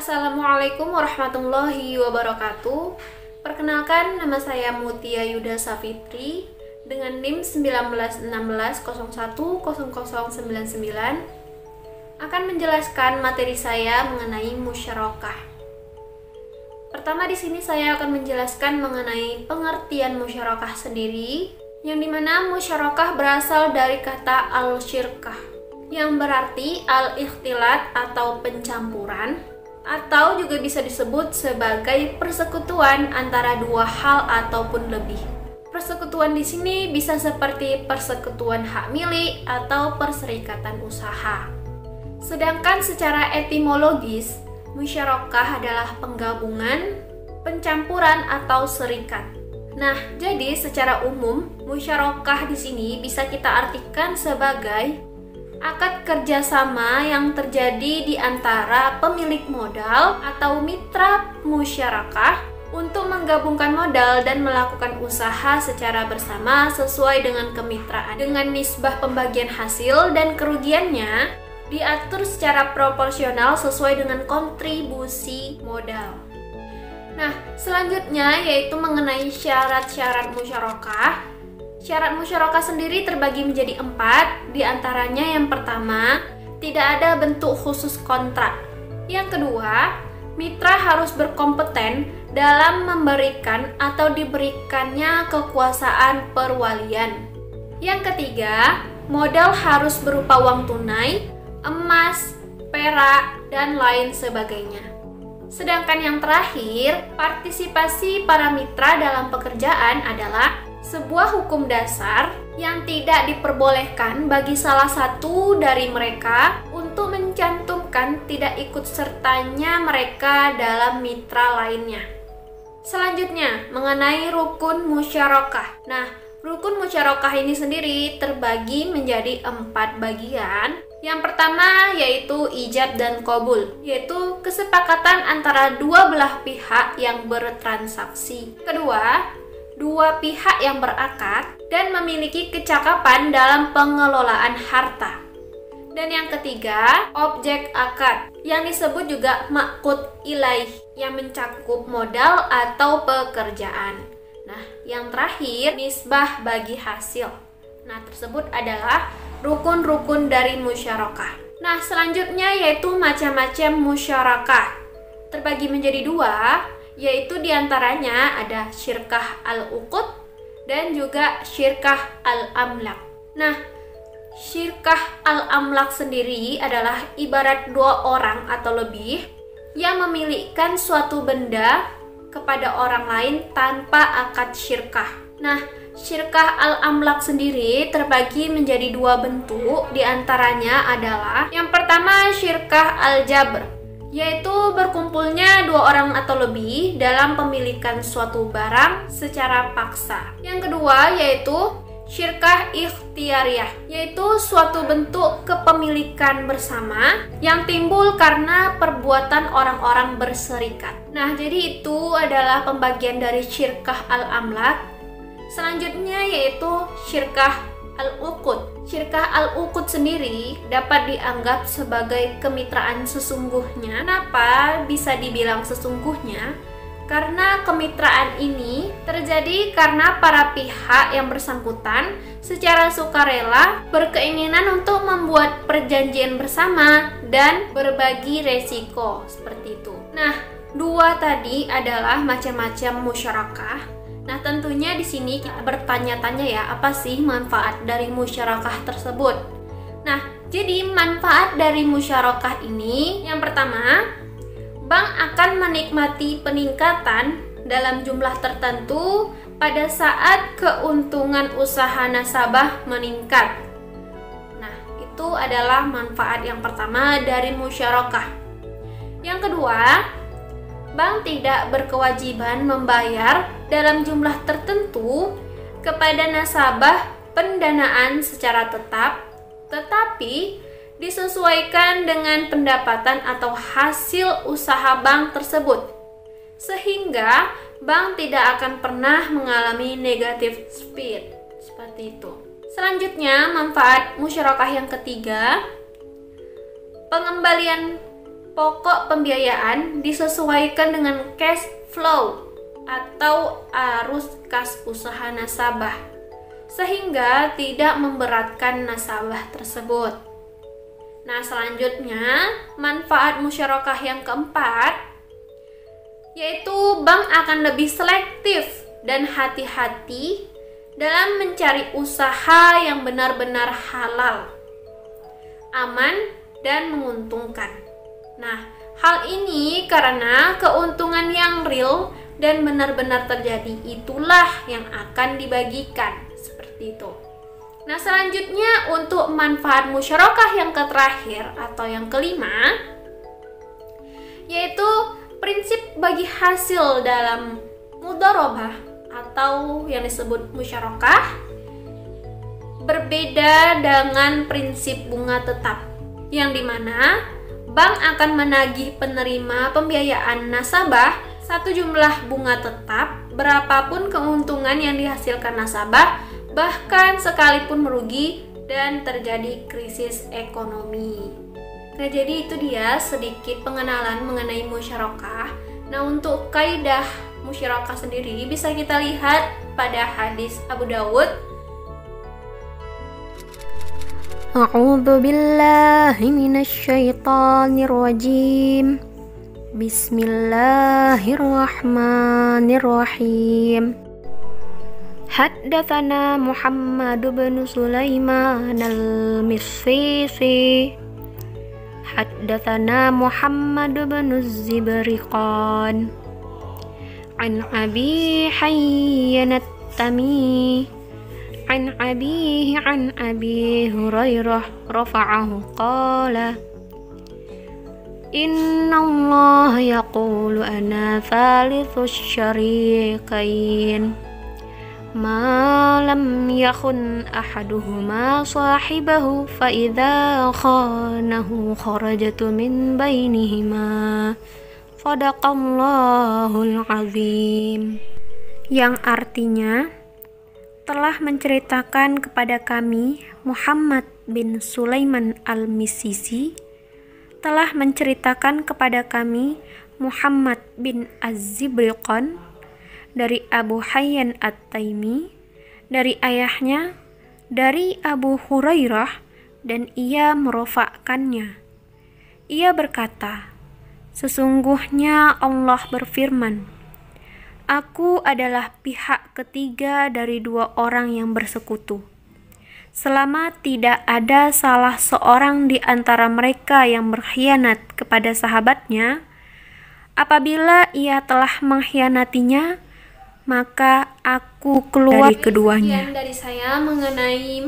Assalamualaikum warahmatullahi wabarakatuh. Perkenalkan, nama saya Mutia Yuda Safitri dengan NIM 1916010099 akan menjelaskan materi saya mengenai musyarakah. Pertama di sini saya akan menjelaskan mengenai pengertian musyarakah sendiri, yang dimana musyarakah berasal dari kata al-syirkah, yang berarti al-ikhtilat atau pencampuran, atau juga bisa disebut sebagai persekutuan antara dua hal ataupun lebih. Persekutuan di sini bisa seperti persekutuan hak milik atau perserikatan usaha. Sedangkan secara etimologis, musyarakah adalah penggabungan, pencampuran atau serikat. Nah, jadi secara umum musyarakah di sini bisa kita artikan sebagai akad kerjasama yang terjadi di antara pemilik modal atau mitra musyarakah untuk menggabungkan modal dan melakukan usaha secara bersama sesuai dengan kemitraan, dengan nisbah pembagian hasil dan kerugiannya diatur secara proporsional sesuai dengan kontribusi modal. Nah, selanjutnya yaitu mengenai syarat-syarat musyarakah. Syarat musyarakah sendiri terbagi menjadi 4, diantaranya yang pertama, tidak ada bentuk khusus kontrak. Yang kedua, mitra harus berkompeten dalam memberikan atau diberikannya kekuasaan perwalian. Yang ketiga, modal harus berupa uang tunai, emas, perak, dan lain sebagainya. Sedangkan yang terakhir, partisipasi para mitra dalam pekerjaan adalah sebuah hukum dasar yang tidak diperbolehkan bagi salah satu dari mereka untuk mencantumkan tidak ikut sertanya mereka dalam mitra lainnya. Selanjutnya, mengenai rukun musyarakah. Nah, rukun musyarakah ini sendiri terbagi menjadi 4 bagian. Yang pertama yaitu ijab dan qabul, yaitu kesepakatan antara dua belah pihak yang bertransaksi. Kedua, dua pihak yang berakad dan memiliki kecakapan dalam pengelolaan harta. Dan yang ketiga, objek akad, yang disebut juga maqud ilaih, yang mencakup modal atau pekerjaan. Nah, yang terakhir, nisbah bagi hasil. Nah, tersebut adalah rukun-rukun dari musyarakah. Nah, selanjutnya yaitu macam-macam musyarakah. Terbagi menjadi 2, yaitu diantaranya ada syirkah al-uqud dan juga syirkah al-amlak. Nah, syirkah al-amlak sendiri adalah ibarat 2 orang atau lebih yang memilikan suatu benda kepada orang lain tanpa akad syirkah. Nah, syirkah al-amlak sendiri terbagi menjadi 2 bentuk, diantaranya adalah yang pertama syirkah al-jabr, yaitu berkumpulnya 2 orang atau lebih dalam pemilikan suatu barang secara paksa. Yang kedua yaitu syirkah ikhtiyariyah, yaitu suatu bentuk kepemilikan bersama yang timbul karena perbuatan orang-orang berserikat. Nah, jadi itu adalah pembagian dari syirkah al-amlak. Selanjutnya yaitu syirkah al-uqud. Syirkah al-uqud sendiri dapat dianggap sebagai kemitraan sesungguhnya. Kenapa bisa dibilang sesungguhnya? Karena kemitraan ini terjadi karena para pihak yang bersangkutan secara sukarela berkeinginan untuk membuat perjanjian bersama dan berbagi resiko, seperti itu. Nah, 2 tadi adalah macam-macam musyarakah. Nah, tentunya di sini kita bertanya-tanya ya, apa sih manfaat dari musyarakah tersebut? Nah, jadi manfaat dari musyarakah ini, yang pertama, bank akan menikmati peningkatan dalam jumlah tertentu pada saat keuntungan usaha nasabah meningkat. Nah, itu adalah manfaat yang pertama dari musyarakah. Yang kedua, bank tidak berkewajiban membayar dalam jumlah tertentu kepada nasabah pendanaan secara tetap, tetapi disesuaikan dengan pendapatan atau hasil usaha bank tersebut, sehingga bank tidak akan pernah mengalami negative speed, seperti itu. Selanjutnya, manfaat musyarakah yang ketiga, pengembalian pokok pembiayaan disesuaikan dengan cash flow atau arus kas usaha nasabah, sehingga tidak memberatkan nasabah tersebut. Nah, selanjutnya manfaat musyarakah yang keempat, yaitu bank akan lebih selektif dan hati-hati dalam mencari usaha yang benar-benar halal, aman, dan menguntungkan. Nah, hal ini karena keuntungan yang real dan benar-benar terjadi itulah yang akan dibagikan, seperti itu. Nah, selanjutnya untuk manfaat musyarakah yang terakhir atau yang kelima, yaitu prinsip bagi hasil dalam mudharabah atau yang disebut musyarakah, berbeda dengan prinsip bunga tetap, yang dimana bank akan menagih penerima pembiayaan nasabah satu jumlah bunga tetap berapapun keuntungan yang dihasilkan nasabah, bahkan sekalipun merugi dan terjadi krisis ekonomi. Nah, jadi itu dia sedikit pengenalan mengenai musyarakah. Nah, untuk kaidah musyarakah sendiri bisa kita lihat pada hadis Abu Dawud. A'udzu billahi minasyaitonir rajim. Bismillahirrahmanirrahim. Haddatsana Muhammad bin Sulaiman al-Misfisi. Haddatsana Muhammad bin Zibriqan. An Abi Hayyan at-Tami. An abihi an Abi Hurairah rafa'ahu qala Inna Allah yaqulu ana thalithu syarikain ma lam yakun ahaduhuma sahibahu fa idza khanahu kharajtu min bainihima sadaqallahul azim, yang artinya telah menceritakan kepada kami Muhammad bin Sulaiman al-Misisi, telah menceritakan kepada kami Muhammad bin Az-Zibriqan dari Abu Hayyan at-Taimi, dari ayahnya, dari Abu Hurairah, dan ia merofakkannya. Ia berkata, sesungguhnya Allah berfirman, Aku adalah pihak ketiga dari dua orang yang bersekutu. Selama tidak ada salah seorang di antara mereka yang berkhianat kepada sahabatnya, apabila ia telah mengkhianatinya, maka aku keluar dari keduanya. Sekian dari saya mengenai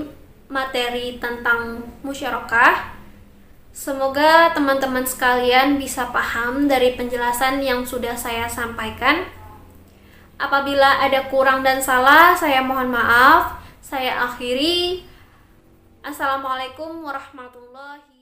materi tentang musyarakah. Semoga teman-teman sekalian bisa paham dari penjelasan yang sudah saya sampaikan. Apabila ada kurang dan salah, saya mohon maaf. Saya akhiri. Assalamualaikum warahmatullahi wabarakatuh.